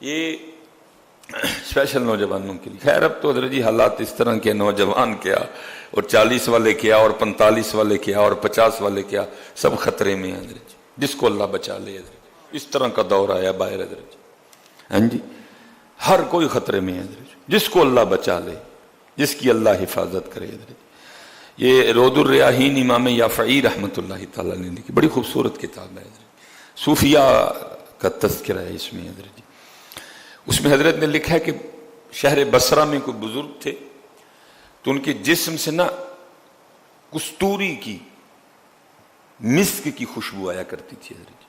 یہ اسپیشل نوجوانوں کے لیے. خیر اب تو حضرت جی حالات اس طرح کے، نوجوان کیا اور 40 والے کیا اور 45 والے کیا اور 50 والے کیا، سب خطرے میں ہیں حضرت جی، جس کو اللہ بچا لے حضرت جی. اس طرح کا دور آیا باہر حضرت جی. ہاں جی، ہر کوئی خطرے میں ہے حضرت جی، جس کو اللہ بچا لے، جس کی اللہ حفاظت کرے حضرت جی. یہ روض الریاحین امام یافعی رحمۃ اللہ تعالیٰ نے لکھی، بڑی خوبصورت کتاب ہے حضرت جی. صوفیاء کا تذکرہ ہے اس میں حضرت جی. اس میں حضرت نے لکھا ہے کہ شہر بصرہ میں کوئی بزرگ تھے تو ان کے جسم سے نا کستوری کی، مسک کی خوشبو آیا کرتی تھی حضرت جی.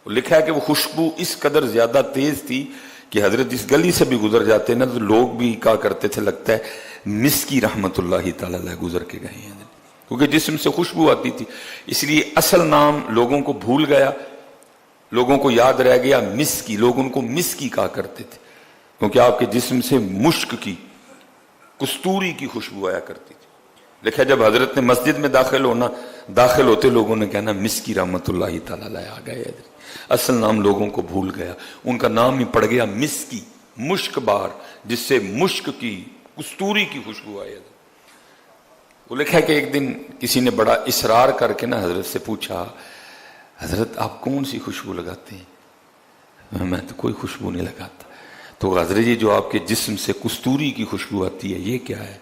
وہ لکھا ہے کہ وہ خوشبو اس قدر زیادہ تیز تھی کہ حضرت اس گلی سے بھی گزر جاتے نا تو لوگ بھی کہا کرتے تھے لگتا ہے مسکی رحمت اللہ تعالیٰ علیہ گزر کے گئے ہیں، کیونکہ جسم سے خوشبو آتی تھی. اس لیے اصل نام لوگوں کو بھول گیا، لوگوں کو یاد رہ گیا مسکی. لوگ ان کو مسکی کہا کرتے تھے کیونکہ آپ کے جسم سے مشک کی، کستوری کی خوشبو آیا کرتی تھی. لکھا جب حضرت نے مسجد میں داخل ہوتے لوگوں نے کہنا مسکی رحمت اللہ تعالیٰ علیہ آ گئے. اصل نام لوگوں کو بھول گیا، ان کا نام ہی پڑ گیا مسکی، مشک بار، جس سے مشک کی، کستوری کی خوشبو آئی. وہ لکھا ہے کہ ایک دن کسی نے بڑا اصرار کر کے نا حضرت سے پوچھا، حضرت آپ کون سی خوشبو لگاتے ہیں؟ میں تو کوئی خوشبو نہیں لگاتا. تو حضرت جی جو آپ کے جسم سے کستوری کی خوشبو آتی ہے یہ کیا ہے؟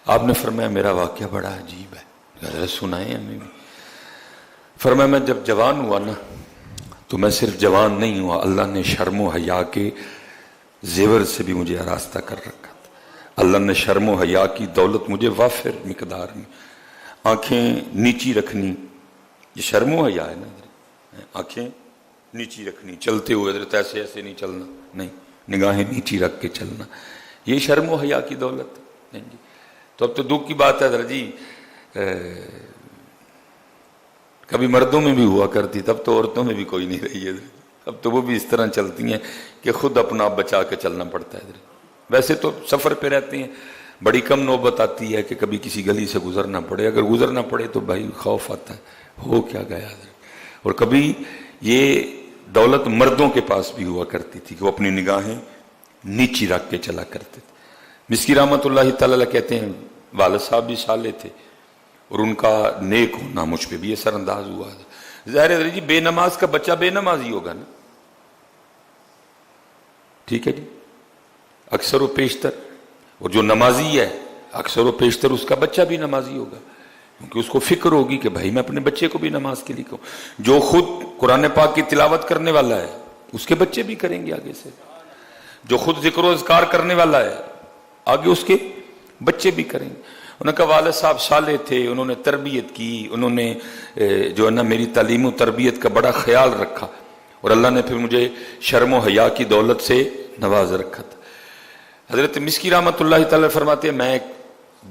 آپ نے فرمایا میرا واقعہ بڑا عجیب ہے. حضرت سنائیں ہمیں بھی. فرمایا میں جب جوان ہوا نا تو میں صرف جوان نہیں ہوا، اللہ نے شرم و حیا کے زیور سے بھی مجھے آراستہ کر رکھا تھا. اللہ نے شرم و حیا کی دولت مجھے وافر مقدار میں، آنکھیں نیچی رکھنی، یہ شرم و حیا ہے نا، آنکھیں نیچی رکھنی، چلتے ہوئے حضرت ایسے ایسے نہیں چلنا، نہیں، نگاہیں نیچی رکھ کے چلنا، یہ شرم و حیا کی دولت ہے جی. تو اب تو دکھ کی بات ہے حضرت جی، کبھی مردوں میں بھی ہوا کرتی، تب تو عورتوں میں بھی کوئی نہیں رہی ہے. اب تو وہ بھی اس طرح چلتی ہیں کہ خود اپنا آپ بچا کے چلنا پڑتا ہے. ویسے تو سفر پہ رہتے ہیں، بڑی کم نوبت آتی ہے کہ کبھی کسی گلی سے گزرنا پڑے. اگر گزرنا پڑے تو بھائی خوف آتا ہے، ہو کیا گیا. اور کبھی یہ دولت مردوں کے پاس بھی ہوا کرتی تھی کہ وہ اپنی نگاہیں نیچی رکھ کے چلا کرتے تھے. مسکی رحمت اللہ تعالیٰ کہتے ہیں والد صاحب بھی صالح تھے اور ان کا نیک ہونا مجھ پہ بھی اثر انداز ہوا. ظاہر ہے جی بے نماز کا بچہ بے نماز ہی ہوگا نا، ٹھیک ہے جی، اکثر و بیشتر. اور جو نمازی ہے اکثر و بیشتر اس کا بچہ بھی نمازی ہوگا، کیونکہ اس کو فکر ہوگی کہ بھائی میں اپنے بچے کو بھی نماز کے لیے کہوں. جو خود قرآن پاک کی تلاوت کرنے والا ہے اس کے بچے بھی کریں گے آگے سے. جو خود ذکر و اذکار کرنے والا ہے آگے اس کے بچے بھی کریں گے. انہوں نے کہا والد صاحب صالح تھے، انہوں نے تربیت کی، انہوں نے جو ہے نا میری تعلیم و تربیت کا بڑا خیال رکھا، اور اللہ نے پھر مجھے شرم و حیا کی دولت سے نواز رکھا تھا. حضرت مسکی رحمت اللہ تعالی فرماتے ہیں میں ایک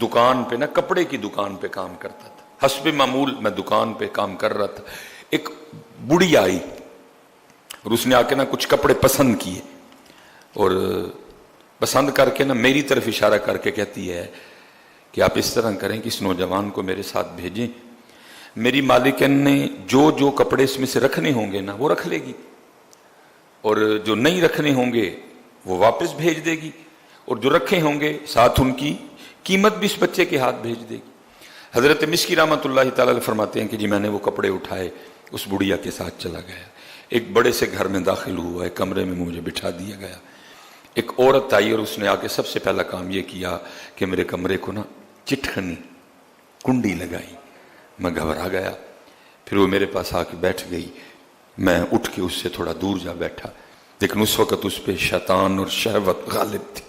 دکان پہ نا، کپڑے کی دکان پہ کام کرتا تھا. حسب معمول میں دکان پہ کام کر رہا تھا. ایک بڑی آئی اور اس نے آ کے نا کچھ کپڑے پسند کیے، اور پسند کر کے نا میری طرف اشارہ کر کے کہتی ہے کہ آپ اس طرح کریں کہ اس نوجوان کو میرے ساتھ بھیجیں. میری مالکن نے جو جو کپڑے اس میں سے رکھنے ہوں گے نا وہ رکھ لے گی، اور جو نہیں رکھنے ہوں گے وہ واپس بھیج دے گی، اور جو رکھے ہوں گے ساتھ ان کی قیمت بھی اس بچے کے ہاتھ بھیج دے گی. حضرت مسکی رحمت اللہ تعالی فرماتے ہیں کہ جی میں نے وہ کپڑے اٹھائے، اس بڑھیا کے ساتھ چلا گیا. ایک بڑے سے گھر میں داخل ہوا، ایک کمرے میں مجھے بٹھا دیا گیا. ایک عورت آئی اور اس نے آ کے سب سے پہلا کام یہ کیا کہ میرے کمرے کو نا چٹکنی کنڈی لگائی. میں گھبرا گیا. پھر وہ میرے پاس آ کے بیٹھ گئی. میں اٹھ کے اس سے تھوڑا دور جا بیٹھا، لیکن اس وقت اس پہ شیطان اور شہوت غالب تھی.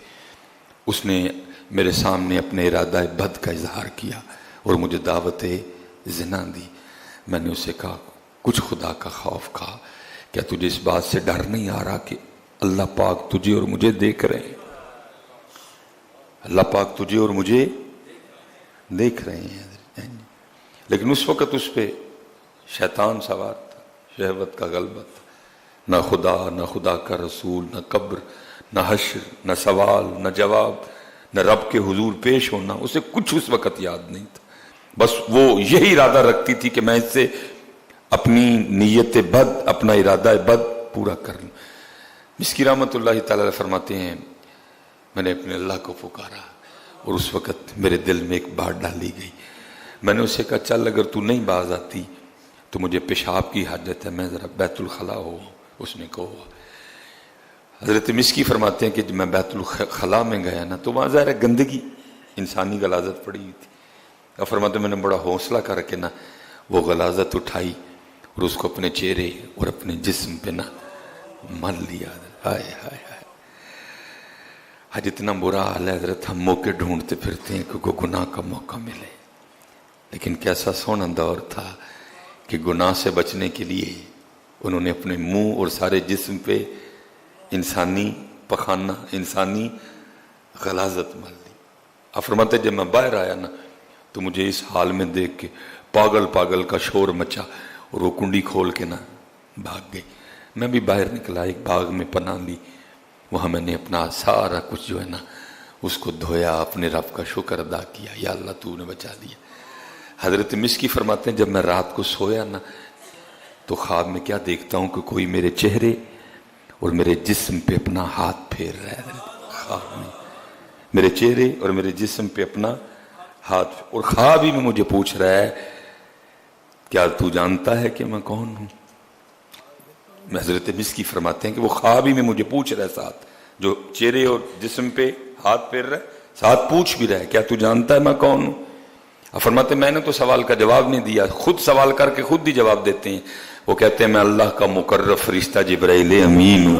اس نے میرے سامنے اپنے ارادہ بد کا اظہار کیا اور مجھے دعوت زنا دی. میں نے اسے کہا کچھ خدا کا خوف کھا، کیا تجھے اس بات سے ڈر نہیں آ رہا کہ اللہ پاک تجھے اور مجھے دیکھ رہے ہیں؟ اللہ پاک تجھے اور مجھے دیکھ رہے ہیں. لیکن اس وقت اس پہ شیطان سوار تھا، شہوت کا غلبہ تھا. نہ خدا، نہ خدا کا رسول، نہ قبر، نہ حشر، نہ سوال، نہ جواب، نہ رب کے حضور پیش ہونا، اسے کچھ اس وقت یاد نہیں تھا. بس وہ یہی ارادہ رکھتی تھی کہ میں اس سے اپنی نیت بد، اپنا ارادہ بد پورا کر لوں. مسکی رحمۃ اللہ تعالی فرماتے ہیں میں نے اپنے اللہ کو پکارا اور اس وقت میرے دل میں ایک بات ڈالی گئی. میں نے اسے کہا چل اگر تو نہیں باز آتی تو مجھے پیشاب کی حاجت ہے، میں ذرا بیت الخلا ہو. اس نے کہا. حضرت مسکی فرماتے ہیں کہ جب میں بیت الخلا میں گیا نا تو وہاں ظاہر ہے گندگی انسانی غلاظت پڑی ہوئی تھی. اور فرماتے ہیں میں نے بڑا حوصلہ کر کے نا وہ غلاظت اٹھائی اور اس کو اپنے چہرے اور اپنے جسم پہ نا مل لیا. ہائے ہائے ہائے، آج اتنا برا حال ہے حضرت، ہم موقع ڈھونڈتے پھرتے ہیں کہ کوئی گناہ کا موقع ملے. لیکن کیسا سونا دور تھا کہ گناہ سے بچنے کے لیے انہوں نے اپنے منہ اور سارے جسم پہ انسانی پخانہ، انسانی غلاظت مل لی. آپ فرماتے جب میں باہر آیا نا تو مجھے اس حال میں دیکھ کے پاگل پاگل کا شور مچا اور وہ کنڈی کھول کے نا بھاگ گئی. میں بھی باہر نکلا، ایک باغ میں پناہ لی. وہاں میں نے اپنا سارا کچھ جو ہے نا اس کو دھویا، اپنے رب کا شکر ادا کیا، یا اللہ تو نے بچا دیا. حضرت مسکی فرماتے ہیں جب میں رات کو سویا نا تو خواب میں کیا دیکھتا ہوں کہ کوئی میرے چہرے اور میرے جسم پہ اپنا ہاتھ پھیر رہا ہے. خواب میں میرے چہرے اور میرے جسم پہ اپنا ہاتھ، اور خواب ہی میں مجھے پوچھ رہا ہے کیا تو جانتا ہے کہ میں کون ہوں. حضرت مسکی فرماتے ہیں کہ وہ خواب ہی میں مجھے پوچھ رہا ہے، ساتھ جو چہرے اور جسم پہ ہاتھ پھیر رہا ہے ساتھ پوچھ بھی رہا ہے کیا تو جانتا ہے میں کون ہوں. اب فرماتے ہیں میں نے تو سوال کا جواب نہیں دیا، خود سوال کر کے خود ہی جواب دیتے ہیں. وہ کہتے ہیں میں اللہ کا مقرب فرشتہ جبرائیل امین ہوں.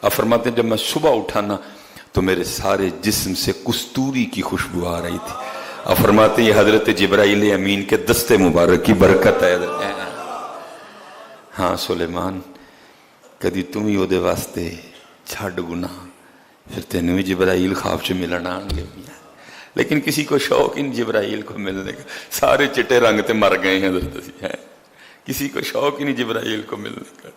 اب فرماتے ہیں جب میں صبح اٹھا نا تو میرے سارے جسم سے کستوری کی خوشبو آ رہی تھی. اب فرماتے ہیں یہ حضرت جبرائیل امین کے دستے مبارک کی برکت ہے. ہاں سلیمان کدی تم ہی وہ واسطے چھڈ گناہ پھر تینوں بھی جبرائیل خواب سے ملنا آن گے. لیکن کسی کو شوق ان جبرائیل کو ملنے کا، سارے چٹے رنگ تے مر گئے ہیں حضرت. کسی کو شوق ہی نہیں جبرائیل کو ملنے کا.